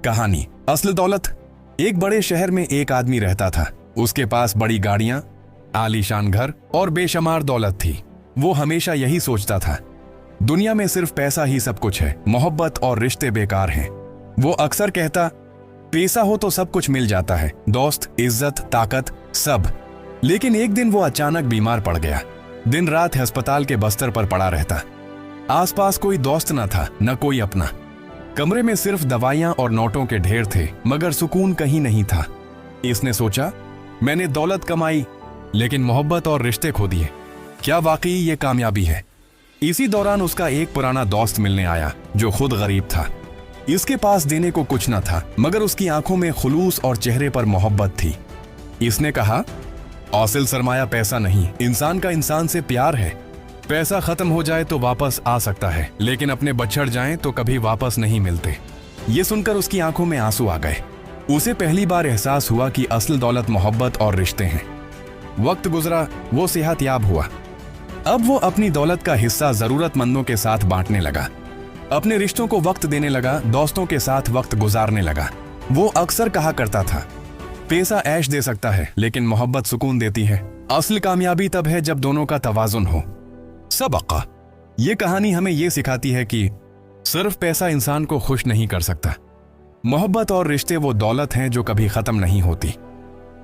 कहानी असल दौलत। एक बड़े शहर में एक आदमी रहता था। उसके पास बड़ी गाड़ियां, आलीशान घर और बेशुमार दौलत थी। वो हमेशा यही सोचता था, दुनिया में सिर्फ पैसा ही सब कुछ है, मोहब्बत और रिश्ते बेकार हैं। वो अक्सर कहता, पैसा हो तो सब कुछ मिल जाता है, दोस्त, इज्जत, ताकत, सब। लेकिन एक दिन वो अचानक बीमार पड़ गया। दिन रात अस्पताल के बिस्तर पर पड़ा रहता। आसपास कोई दोस्त न था, न कोई अपना। कमरे में सिर्फ दवाइयां और नोटों के ढेर थे, मगर सुकून कहीं नहीं था। इसने सोचा, मैंने दौलत कमाई लेकिन मोहब्बत और रिश्ते खो दिए। क्या वाकई ये कामयाबी है? इसी दौरान उसका एक पुराना दोस्त मिलने आया जो खुद गरीब था। इसके पास देने को कुछ न था, मगर उसकी आंखों में खुलूस और चेहरे पर मोहब्बत थी। इसने कहा, असल सरमाया पैसा नहीं, इंसान का इंसान से प्यार है। पैसा खत्म हो जाए तो वापस आ सकता है, लेकिन अपने बछड़ जाएं तो कभी वापस नहीं मिलते। ये सुनकर उसकी आंखों में आंसू आ गए। उसे पहली बार एहसास हुआ कि असल दौलत मोहब्बत और रिश्ते हैं। वक्त गुजरा, वो सेहतयाब हुआ। अब वो अपनी दौलत का हिस्सा जरूरतमंदों के साथ बांटने लगा। अपने रिश्तों को वक्त देने लगा, दोस्तों के साथ वक्त गुजारने लगा। वो अक्सर कहा करता था, पैसा ऐश दे सकता है लेकिन मोहब्बत सुकून देती है। असल कामयाबी तब है जब दोनों का तवाजुन हो। सबका ये कहानी हमें ये सिखाती है कि सिर्फ पैसा इंसान को खुश नहीं कर सकता। मोहब्बत और रिश्ते वो दौलत हैं जो कभी खत्म नहीं होती।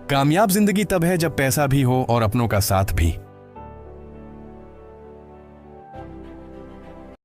कामयाब जिंदगी तब है जब पैसा भी हो और अपनों का साथ भी।